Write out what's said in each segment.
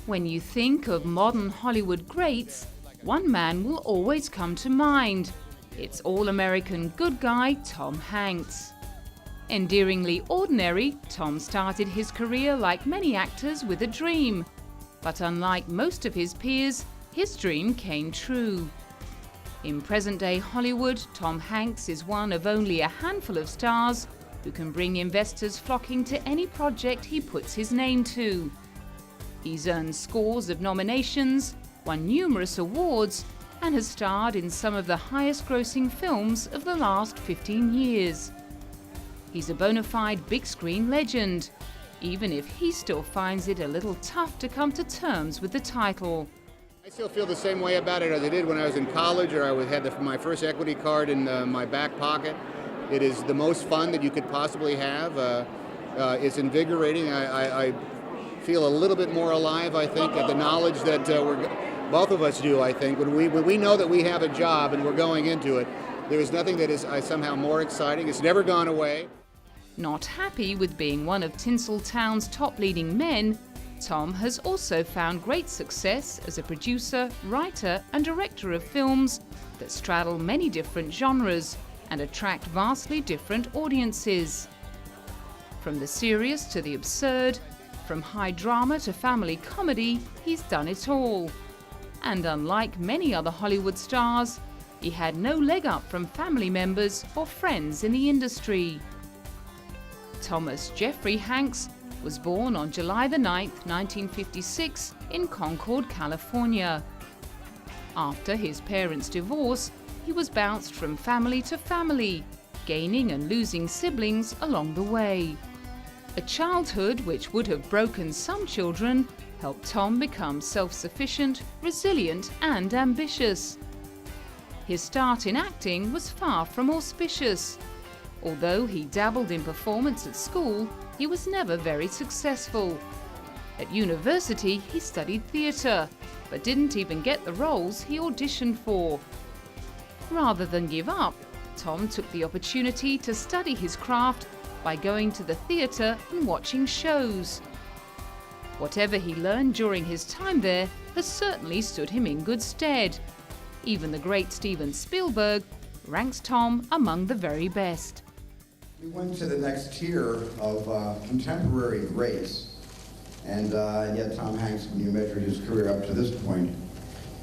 When you think of modern Hollywood greats, one man will always come to mind. It's all-American good guy Tom Hanks. Endearingly ordinary, Tom started his career like many actors with a dream. But unlike most of his peers, his dream came true. In present-day Hollywood, Tom Hanks is one of only a handful of stars who can bring investors flocking to any project he puts his name to. He's earned scores of nominations, won numerous awards, and has starred in some of the highest-grossing films of the last 15 years. He's a bona fide big-screen legend, even if he still finds it a little tough to come to terms with the title. I still feel the same way about it as I did when I was in college, or I had my first equity card in my back pocket. It is the most fun that you could possibly have. It's invigorating. I feel a little bit more alive, I think, at the knowledge that both of us do, I think. When we know that we have a job and we're going into it, there is nothing that is somehow more exciting. It's never gone away. Not happy with being one of Tinseltown's top leading men, Tom has also found great success as a producer, writer and director of films that straddle many different genres and attract vastly different audiences. From the serious to the absurd, from high drama to family comedy, he's done it all. And unlike many other Hollywood stars, he had no leg up from family members or friends in the industry. Thomas Jeffrey Hanks was born on July 9, 1956 in Concord, California. After his parents' divorce, he was bounced from family to family, gaining and losing siblings along the way. A childhood which would have broken some children helped Tom become self-sufficient, resilient and ambitious. His start in acting was far from auspicious. Although he dabbled in performance at school, he was never very successful. At university, he studied theatre, but didn't even get the roles he auditioned for. Rather than give up, Tom took the opportunity to study his craft by going to the theatre and watching shows. Whatever he learned during his time there has certainly stood him in good stead. Even the great Steven Spielberg ranks Tom among the very best. We went to the next tier of contemporary greats, and yet Tom Hanks, when you measure his career up to this point,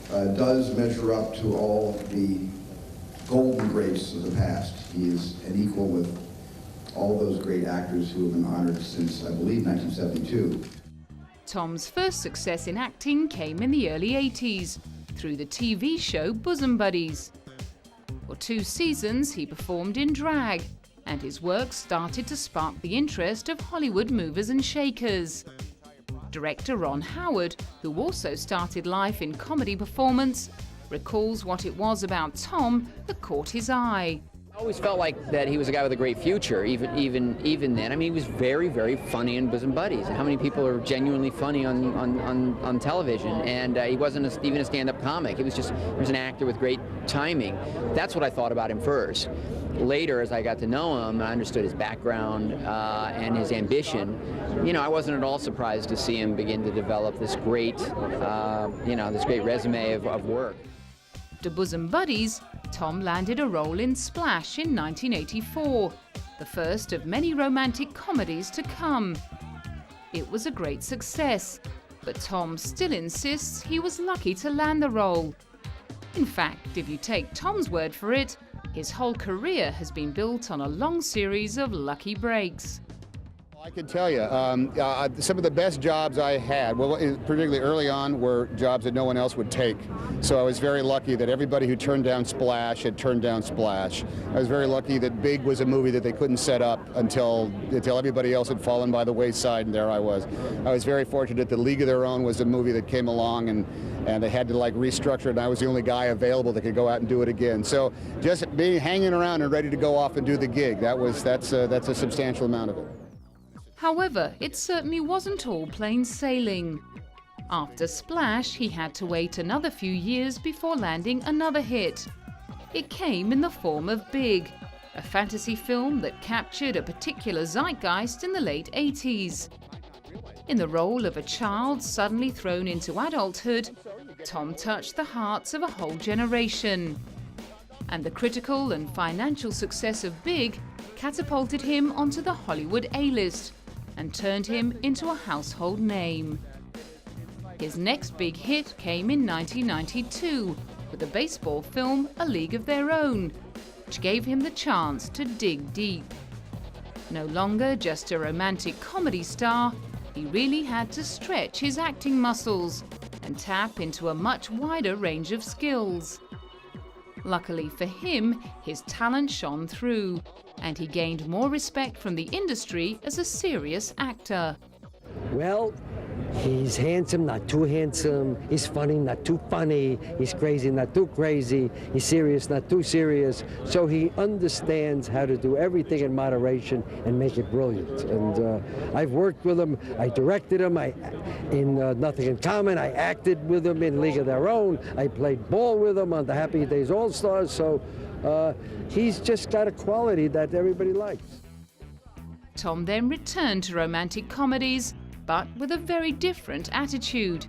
does measure up to all the golden greats of the past. He is an equal with all those great actors who have been honored since, I believe, 1972. Tom's first success in acting came in the early 80s through the TV show Bosom Buddies. For 2 seasons, he performed in drag, and his work started to spark the interest of Hollywood movers and shakers. Director Ron Howard, who also started life in comedy performance, recalls what it was about Tom that caught his eye. I always felt like that he was a guy with a great future, even then. I mean, he was very, very funny in Bosom Buddies. How many people are genuinely funny on television? And he wasn't even a stand-up comic. He was an actor with great timing. That's what I thought about him first. Later, as I got to know him, I understood his background and his ambition. You know, I wasn't at all surprised to see him begin to develop this great, this great resume of work. After Bosom Buddies, Tom landed a role in Splash in 1984, the first of many romantic comedies to come. It was a great success, but Tom still insists he was lucky to land the role. In fact, if you take Tom's word for it, his whole career has been built on a long series of lucky breaks. I can tell you, some of the best jobs I had, well, particularly early on, were jobs that no one else would take. So I was very lucky that everybody who turned down Splash had turned down Splash. I was very lucky that Big was a movie that they couldn't set up until everybody else had fallen by the wayside, and there I was. I was very fortunate that League of Their Own was a movie that came along, and they had to restructure it, and I was the only guy available that could go out and do it again. So just hanging around and ready to go off and do the gig, that's a substantial amount of it. However, it certainly wasn't all plain sailing. After Splash, he had to wait another few years before landing another hit. It came in the form of Big, a fantasy film that captured a particular zeitgeist in the late 80s. In the role of a child suddenly thrown into adulthood, Tom touched the hearts of a whole generation. And the critical and financial success of Big catapulted him onto the Hollywood A-list and turned him into a household name. His next big hit came in 1992 with the baseball film A League of Their Own, which gave him the chance to dig deep. No longer just a romantic comedy star, he really had to stretch his acting muscles and tap into a much wider range of skills. Luckily for him, his talent shone through, and he gained more respect from the industry as a serious actor. Well, he's handsome, not too handsome. He's funny, not too funny. He's crazy, not too crazy. He's serious, not too serious. So he understands how to do everything in moderation and make it brilliant. And I've worked with him. I directed him. In Nothing in Common, I acted with him in League of Their Own. I played ball with him on the Happy Days All-Stars. So he's just got a quality that everybody likes. Tom then returned to romantic comedies, but with a very different attitude.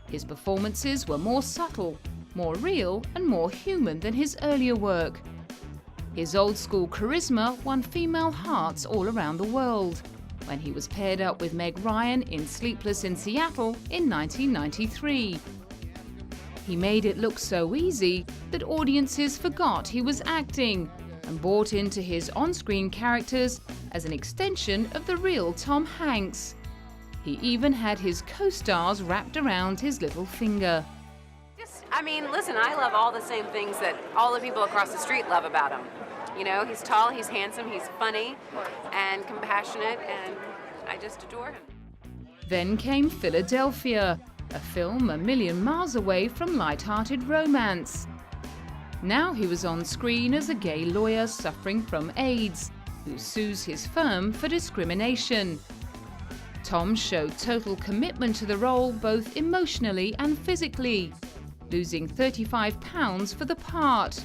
His performances were more subtle, more real, and more human than his earlier work. His old-school charisma won female hearts all around the world when he was paired up with Meg Ryan in Sleepless in Seattle in 1993. He made it look so easy that audiences forgot he was acting and bought into his on-screen characters as an extension of the real Tom Hanks. He even had his co-stars wrapped around his little finger. I mean, listen, I love all the same things that all the people across the street love about him. You know, he's tall, he's handsome, he's funny and compassionate, and I just adore him. Then came Philadelphia, a film a million miles away from light-hearted romance. Now he was on screen as a gay lawyer suffering from AIDS, who sues his firm for discrimination. Tom showed total commitment to the role both emotionally and physically, losing 35 pounds for the part.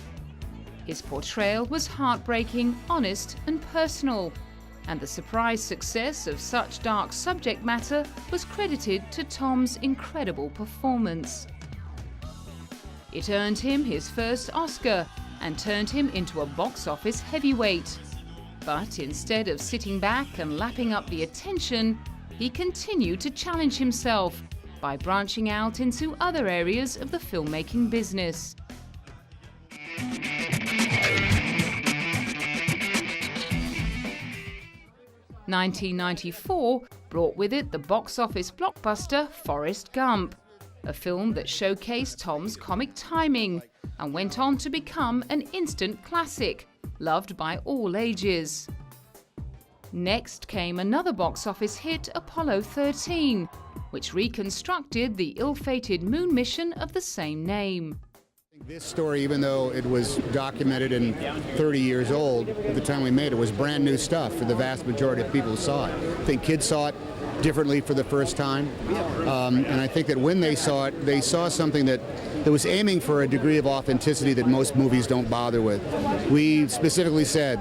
His portrayal was heartbreaking, honest, and personal, and the surprise success of such dark subject matter was credited to Tom's incredible performance. It earned him his first Oscar and turned him into a box office heavyweight. But instead of sitting back and lapping up the attention, he continued to challenge himself by branching out into other areas of the filmmaking business. "1994 brought with it the box office blockbuster Forrest Gump, a film that showcased Tom's comic timing and went on to become an instant classic, loved by all ages. Next came another box office hit, Apollo 13, which reconstructed the ill-fated moon mission of the same name. This story, even though it was documented and 30 years old at the time we made it, was brand new stuff for the vast majority of people who saw it. I think kids saw it differently for the first time, and I think that when they saw it, they saw something that was aiming for a degree of authenticity that most movies don't bother with. We specifically said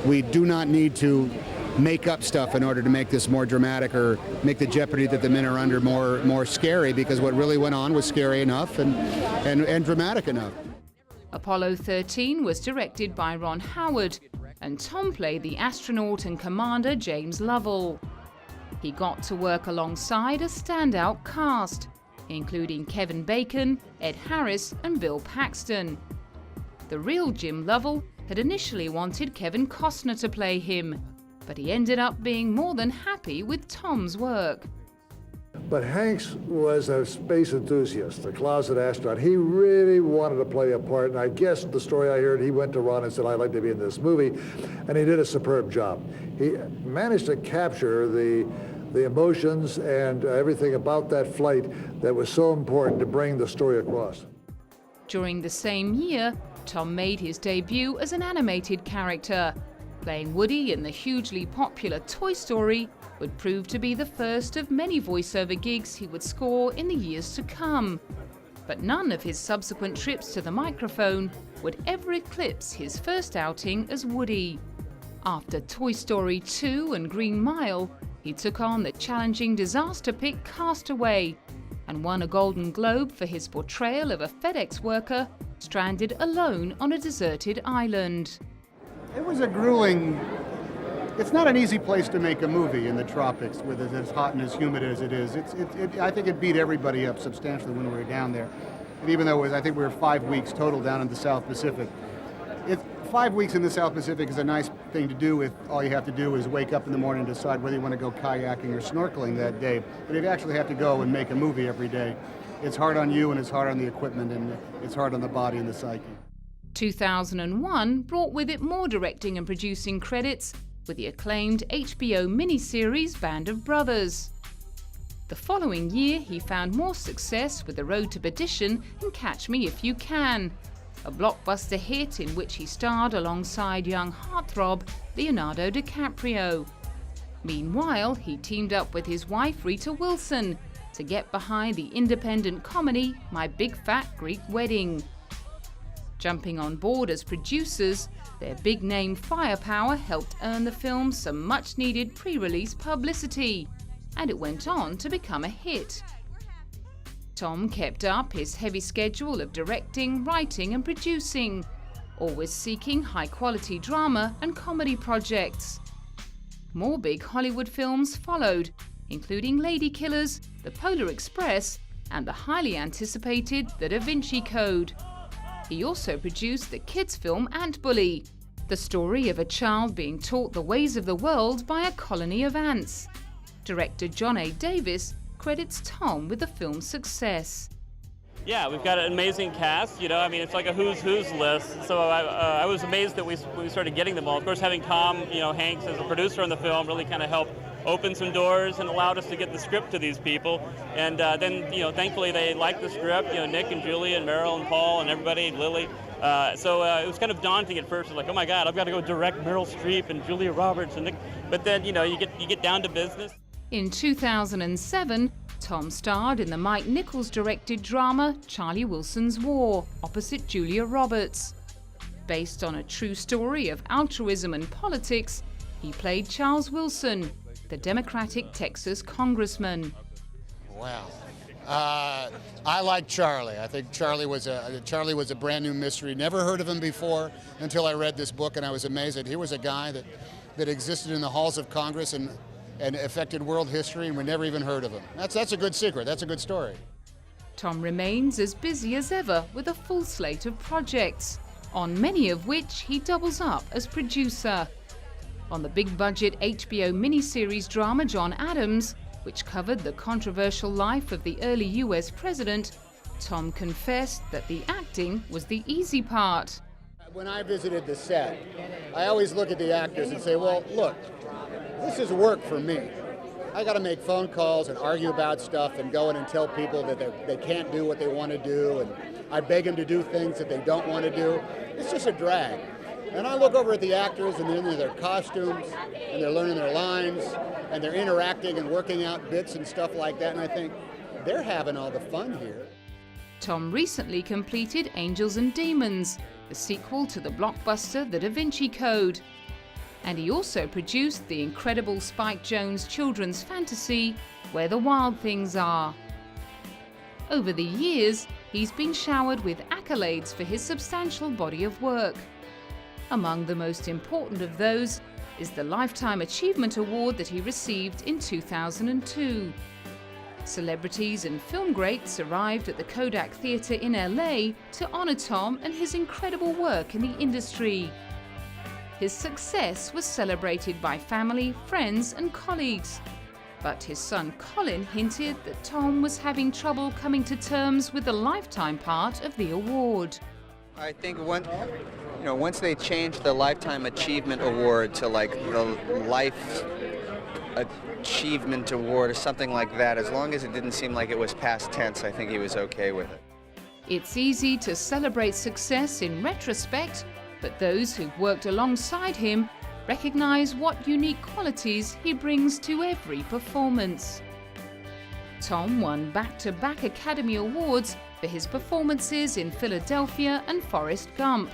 we do not need to make up stuff in order to make this more dramatic or make the jeopardy that the men are under more scary, because what really went on was scary enough and dramatic enough. Apollo 13 was directed by Ron Howard, and Tom played the astronaut and commander James Lovell. He got to work alongside a standout cast, including Kevin Bacon, Ed Harris, and Bill Paxton. The real Jim Lovell had initially wanted Kevin Costner to play him, but he ended up being more than happy with Tom's work. But Hanks was a space enthusiast, a closet astronaut. He really wanted to play a part, and I guess the story I heard, he went to Ron and said, "I'd like to be in this movie," and he did a superb job. He managed to capture the emotions and everything about that flight that was so important to bring the story across. During the same year, Tom made his debut as an animated character. Playing Woody in the hugely popular Toy Story would prove to be the first of many voiceover gigs he would score in the years to come. But none of his subsequent trips to the microphone would ever eclipse his first outing as Woody. After Toy Story 2 and Green Mile, he took on the challenging disaster pick Castaway and won a Golden Globe for his portrayal of a FedEx worker stranded alone on a deserted island. It was a grueling. It's not an easy place to make a movie in the tropics with it as hot and as humid as it is. I think it beat everybody up substantially when we were down there. And even though I think we were 5 weeks total down in the South Pacific. 5 weeks in the South Pacific is a nice thing to do if all you have to do is wake up in the morning and decide whether you want to go kayaking or snorkeling that day. But if you actually have to go and make a movie every day, it's hard on you and it's hard on the equipment and it's hard on the body and the psyche. 2001 brought with it more directing and producing credits with the acclaimed HBO miniseries Band of Brothers. The following year, he found more success with The Road to Perdition and Catch Me If You Can, a blockbuster hit in which he starred alongside young heartthrob Leonardo DiCaprio. Meanwhile, he teamed up with his wife Rita Wilson to get behind the independent comedy My Big Fat Greek Wedding. Jumping on board as producers, their big-name firepower helped earn the film some much-needed pre-release publicity, and it went on to become a hit. Tom kept up his heavy schedule of directing, writing and producing, always seeking high-quality drama and comedy projects. More big Hollywood films followed, including Lady Killers, The Polar Express and the highly anticipated The Da Vinci Code. He also produced the kids' film Ant Bully, the story of a child being taught the ways of the world by a colony of ants. Director John A. Davis credits Tom with the film's success. Yeah, we've got an amazing cast, I mean, it's like a who's list. So I was amazed that we started getting them all. Of course, having Tom, Hanks as a producer on the film really kind of helped open some doors and allowed us to get the script to these people. And then, thankfully they liked the script, Nick and Julia and Meryl and Paul and everybody, Lily. So it was kind of daunting at first. It was like, oh my God, I've got to go direct Meryl Streep and Julia Roberts and Nick. But then, you get down to business. In 2007, Tom starred in the Mike Nichols-directed drama Charlie Wilson's War, opposite Julia Roberts. Based on a true story of altruism and politics, he played Charles Wilson, the Democratic Texas congressman. Wow. I like Charlie. I think Charlie was a brand new mystery. Never heard of him before until I read this book, and I was amazed that he was a guy that existed in the halls of Congress and affected world history, and we never even heard of him. That's a good secret. That's a good story. Tom remains as busy as ever with a full slate of projects, on many of which he doubles up as producer. On the big-budget HBO miniseries drama John Adams, which covered the controversial life of the early US president, Tom confessed that the acting was the easy part. When I visited the set, I always look at the actors and say, well, look, this is work for me. I got to make phone calls and argue about stuff and go in and tell people that they can't do what they want to do, and I beg them to do things that they don't want to do. It's just a drag. And I look over at the actors and they're in their costumes and they're learning their lines and they're interacting and working out bits and stuff like that, and I think they're having all the fun here. Tom recently completed Angels and Demons, the sequel to the blockbuster The Da Vinci Code. And he also produced the incredible Spike Jonze children's fantasy, Where the Wild Things Are. Over the years, he's been showered with accolades for his substantial body of work. Among the most important of those is the Lifetime Achievement Award that he received in 2002. Celebrities and film greats arrived at the Kodak Theatre in LA to honor Tom and his incredible work in the industry. His success was celebrated by family, friends and colleagues. But his son Colin hinted that Tom was having trouble coming to terms with the lifetime part of the award. I think once they changed the Lifetime Achievement Award to like the Life Achievement Award or something like that, as long as it didn't seem like it was past tense, I think he was okay with it. It's easy to celebrate success in retrospect, but those who've worked alongside him recognize what unique qualities he brings to every performance. Tom won back-to-back Academy Awards for his performances in Philadelphia and Forrest Gump.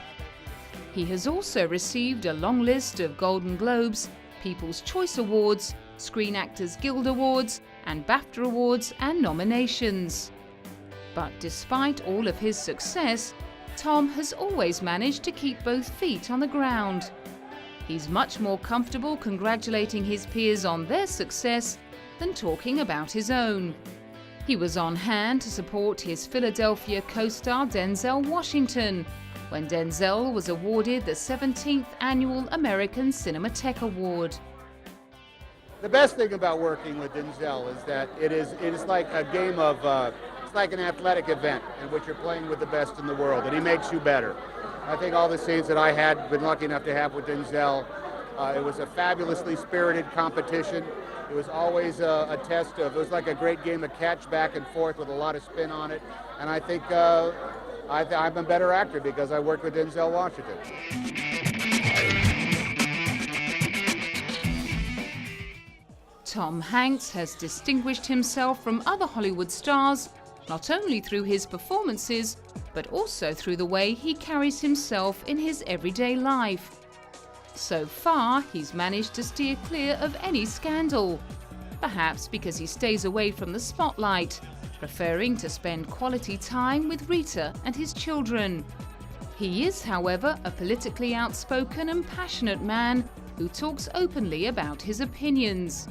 He has also received a long list of Golden Globes, People's Choice Awards, Screen Actors Guild Awards, and BAFTA Awards and nominations. But despite all of his success, Tom has always managed to keep both feet on the ground. He's much more comfortable congratulating his peers on their success than talking about his own. He was on hand to support his Philadelphia co-star Denzel Washington when Denzel was awarded the 17th Annual American Cinematheque Award. The best thing about working with Denzel is that it is like a game of, it's like an athletic event in which you're playing with the best in the world, and he makes you better. I think all the scenes that I had been lucky enough to have with Denzel, it was a fabulously spirited competition. It was always a test of, it was like a great game of catch back and forth with a lot of spin on it. And I think I'm a better actor because I worked with Denzel Washington. Tom Hanks has distinguished himself from other Hollywood stars not only through his performances, but also through the way he carries himself in his everyday life. So far, he's managed to steer clear of any scandal, perhaps because he stays away from the spotlight, preferring to spend quality time with Rita and his children. He is, however, a politically outspoken and passionate man who talks openly about his opinions.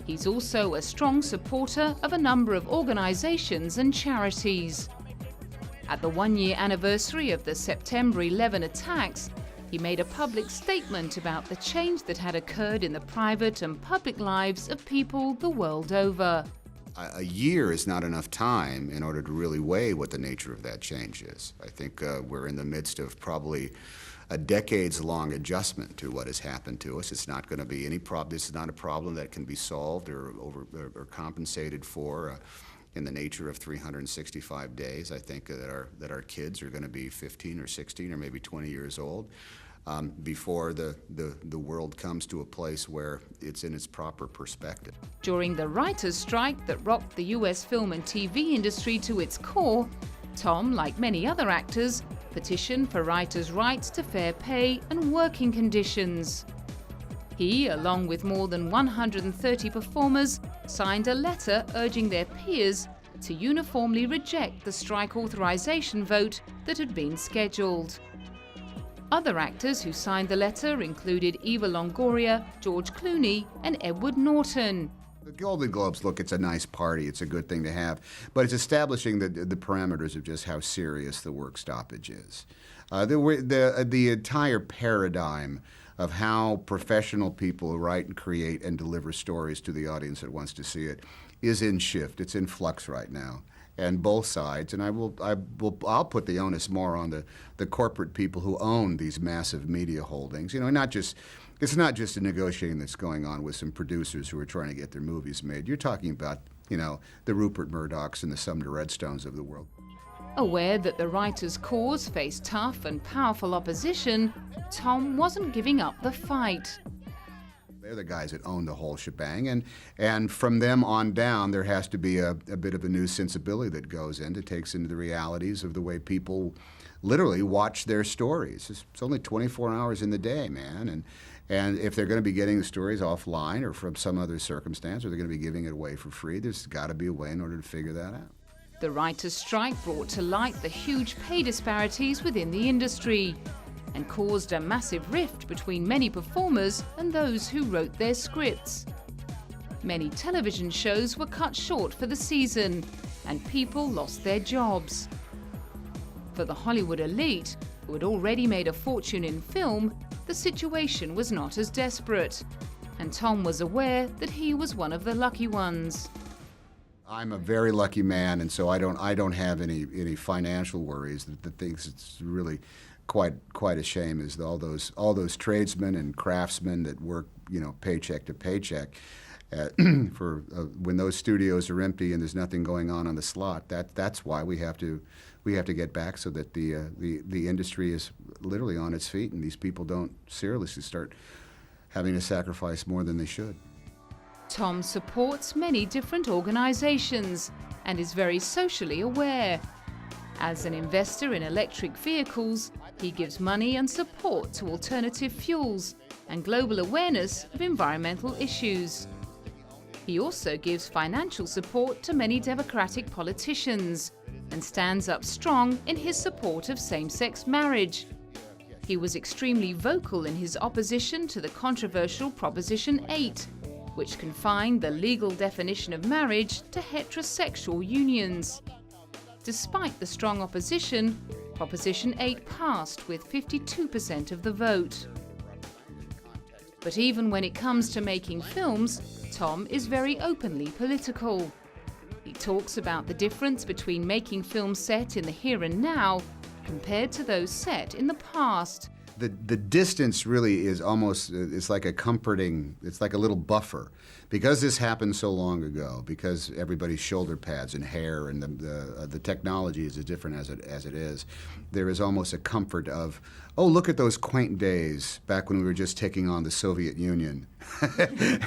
He's also a strong supporter of a number of organizations and charities. At the one-year anniversary of the September 11 attacks, he made a public statement about the change that had occurred in the private and public lives of people the world over. A year is not enough time in order to really weigh what the nature of that change is. I think we're in the midst of probably a decades-long adjustment to what has happened to us. It's not going to be any problem. This is not a problem that can be solved or compensated for in the nature of 365 days. I think that our kids are going to be 15 or 16 or maybe 20 years old before the world comes to a place where it's in its proper perspective. During the writers' strike that rocked the US film and TV industry to its core, Tom, like many other actors, petitioned for writers' rights to fair pay and working conditions. He, along with more than 130 performers, signed a letter urging their peers to uniformly reject the strike authorization vote that had been scheduled. Other actors who signed the letter included Eva Longoria, George Clooney, and Edward Norton. The Golden Globes, look, it's a nice party, it's a good thing to have, but it's establishing the parameters of just how serious the work stoppage is. The entire paradigm of how professional people write and create and deliver stories to the audience that wants to see it is in shift. It's in flux right now, and both sides. And I'll put the onus more on the corporate people who own these massive media holdings. You know, it's not just a negotiating that's going on with some producers who are trying to get their movies made. You're talking about, you know, the Rupert Murdochs and the Sumner Redstones of the world. Aware that the writers' cause faced tough and powerful opposition, Tom wasn't giving up the fight. They're the guys that own the whole shebang, and from them on down, there has to be a bit of a new sensibility that goes in, that takes into the realities of the way people literally watch their stories. It's only 24 hours in the day, man, and if they're going to be getting the stories offline or from some other circumstance, or they're going to be giving it away for free, there's got to be a way in order to figure that out. The writers' strike brought to light the huge pay disparities within the industry and caused a massive rift between many performers and those who wrote their scripts. Many television shows were cut short for the season, and people lost their jobs. For the Hollywood elite, who had already made a fortune in film, the situation was not as desperate, and Tom was aware that he was one of the lucky ones. I'm a very lucky man, and so I don't have any financial worries. The things that's really quite a shame is all those tradesmen and craftsmen that work, you know, paycheck to paycheck. For when those studios are empty and there's nothing going on the slot, that's why we have to get back so that the industry is literally on its feet and these people don't seriously start having to sacrifice more than they should. Tom supports many different organizations and is very socially aware. As an investor in electric vehicles, he gives money and support to alternative fuels and global awareness of environmental issues. He also gives financial support to many Democratic politicians and stands up strong in his support of same-sex marriage. He was extremely vocal in his opposition to the controversial Proposition 8, which confined the legal definition of marriage to heterosexual unions. Despite the strong opposition, Proposition 8 passed with 52% of the vote. But even when it comes to making films, Tom is very openly political. He talks about the difference between making films set in the here and now compared to those set in the past. The distance really is almost, it's like a comforting, it's like a little buffer. Because this happened so long ago, because everybody's shoulder pads and hair and the technology is as different as it is, there is almost a comfort of, oh, look at those quaint days back when we were just taking on the Soviet Union,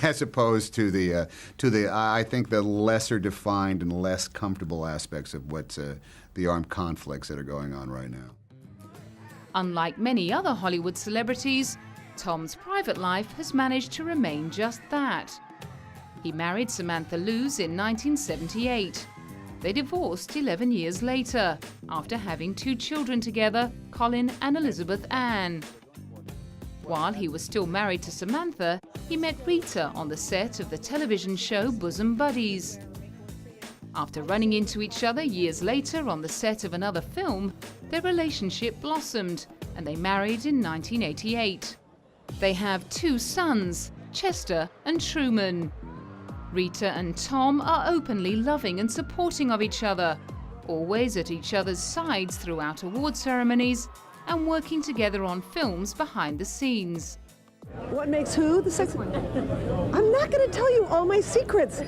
as opposed to I think the lesser defined and less comfortable aspects of what the armed conflicts that are going on right now. Unlike many other Hollywood celebrities, Tom's private life has managed to remain just that. He married Samantha Luz in 1978. They divorced 11 years later, after having 2 children together, Colin and Elizabeth Ann. While he was still married to Samantha, he met Rita on the set of the television show Bosom Buddies. After running into each other years later on the set of another film, their relationship blossomed and they married in 1988. They have 2 sons, Chester and Truman. Rita and Tom are openly loving and supporting of each other, always at each other's sides throughout award ceremonies and working together on films behind the scenes. What makes who the sex? I'm not going to tell you all my secrets.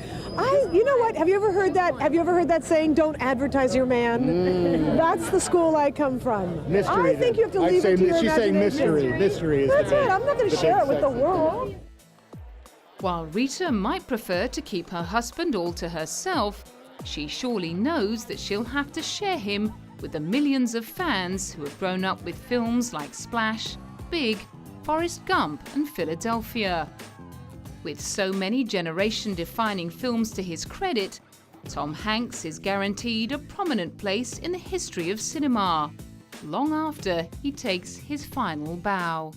You know what? Have you ever heard that? Have you ever heard that saying, "Don't advertise your man"? That's the school I come from. Mystery. I think you have to leave it to your she's saying imagination. mystery. Mystery is That's the it. I'm not going to share it with the world. While Rita might prefer to keep her husband all to herself, she surely knows that she'll have to share him with the millions of fans who have grown up with films like Splash, Big, Forrest Gump and Philadelphia. With so many generation-defining films to his credit, Tom Hanks is guaranteed a prominent place in the history of cinema, long after he takes his final bow.